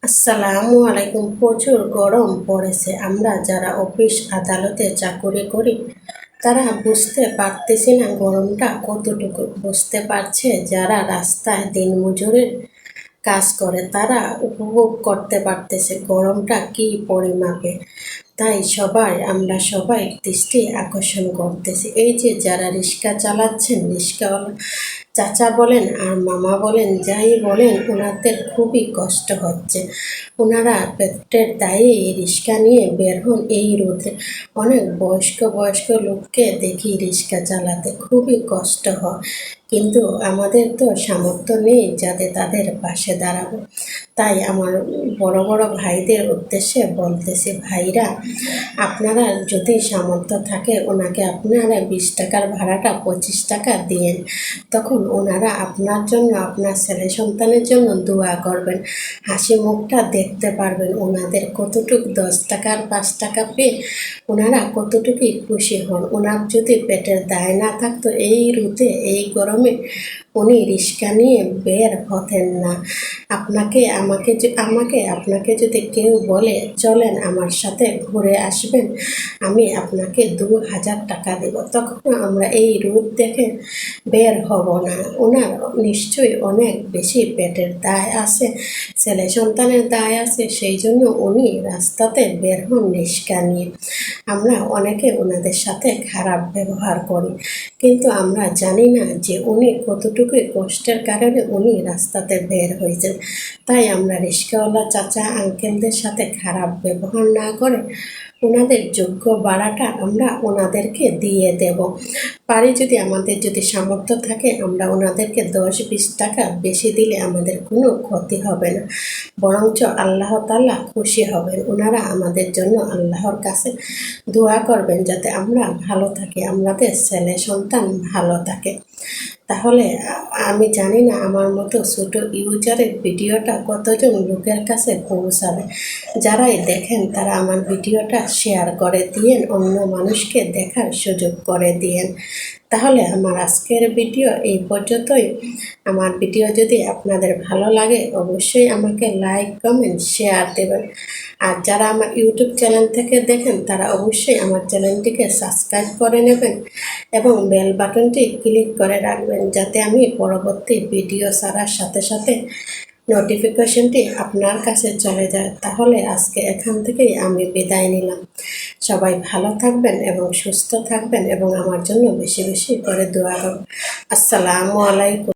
আসসালামু আলাইকুম। প্রচুর গরম পড়েছে। আমরা যারা অফিস আদালতে চাকুরি করি তারা বুঝতে পারতেছি না গরমটা কতটুকু। বুঝতে পারছে যারা রাস্তায় দিনমজুরের কাজ করে তারা উপভোগ করতে পারতেছে গরমটা কি পরিমাপে। তাই আমরা সবাই দৃষ্টি আকর্ষণ করতেছি। এই যে যারা রিক্সা চালাচ্ছেন, রিক্সাওয়ালা চাচা বলেন আর মামা বলেন, যাই বলেন, ওনাদের খুবই কষ্ট হচ্ছে। ওনারা পেটের দায়ে রিক্সা নিয়ে বের হন এই রোদে। অনেক বয়স্ক বয়স্ক লোককে দেখি রিক্সা চালাতে, খুবই কষ্ট হয়। কিন্তু আমাদের তো সামর্থ্য নেই যাতে তাদের পাশে দাঁড়াবো। তাই আমার বড় বড় ভাইদের উদ্দেশ্যে বলতেছি, ভাইরা, আপনারা যদি সামর্থ্য থাকে ওনাকে আপনারা 20 টাকার ভাড়াটা 25 টাকা দিয়েন। তখন ওনারা আপনার জন্য, আপনার ছেলে সন্তানের জন্য দোয়া করবেন। হাসি মুখটা দেখতে পারবেন ওনাদের কতটুকু 10 টাকার 5 টাকা পেয়ে ওনারা কতটুকুই খুশি হন। ওনার যদি পেটের দায় না থাকতো এই রোদে এই গরমে উনি রিক্সা নিয়ে বের হতেন না। আপনাকে যদি কেউ বলে চলেন আমার সাথে ঘুরে আসবেন, আমি আপনাকে 2000 টাকা দেব, তখন আমরা এই রোদ দেখে বের হব না। ওনার নিশ্চয়ই অনেক বেশি পেটের দায় আছে, ছেলে সন্তানের দায় আছে, সেই জন্য উনি রাস্তাতে বের হন রিক্সা নিয়ে। আমরা অনেকে ওনাদের সাথে খারাপ ব্যবহার করি, কিন্তু আমরা জানি না যে উনি কতটুকু কষ্টের কারণে উনি রাস্তাতে বের হয়েছেন। তাই আমরা রিক্সাওয়ালা চাচা আঙ্কেলদের সাথে খারাপ ব্যবহার না করে ওনাদের যোগ্য ভাড়াটা আমরা ওনাদেরকে দিয়ে দেব। পারি যদি, আমাদের যদি সামর্থ্য থাকে, আমরা ওনাদেরকে 10-20 টাকা বেশি দিলে আমাদের কোনো ক্ষতি হবে না, বরঞ্চ আল্লাহ তাআলা খুশি হবেন। ওনারা আমাদের জন্য আল্লাহর কাছে দোয়া করবেন যাতে আমরা ভালো থাকি, আমাদের ছেলে সন্তান ভালো থাকে। তাহলে আমি জানি না আমার মতো ছোটো ইউজারের ভিডিওটা কতজন লোকের কাছে পৌঁছাবে। যারাই দেখেন তারা আমার ভিডিওটা শেয়ার করে দিয়েন, অন্য মানুষকে দেখার সুযোগ করে দিয়েন। তাহলে আমার আজকের ভিডিও এই পর্যন্তই। আমার ভিডিও যদি আপনাদের ভালো লাগে অবশ্যই আমাকে লাইক, কমেন্ট, শেয়ার দেবেন। আর যারা আমার ইউটিউব চ্যানেল থেকে দেখেন তারা অবশ্যই আমার চ্যানেলটিকে সাবস্ক্রাইব করে নেবেন এবং বেল বাটনটি ক্লিক করে রাখবেন যাতে আমি পরবর্তী ভিডিও ছাড়ার সাথে সাথে নোটিফিকেশনটি আপনার কাছে চলে যায়। তাহলে আজকে এখান থেকেই আমি বিদায় নিলাম। সবাই ভালো থাকবেন এবং সুস্থ থাকবেন এবং আমার জন্য বেশি বেশি করে দোয়া করবেন। আসসালামু আলাইকুম।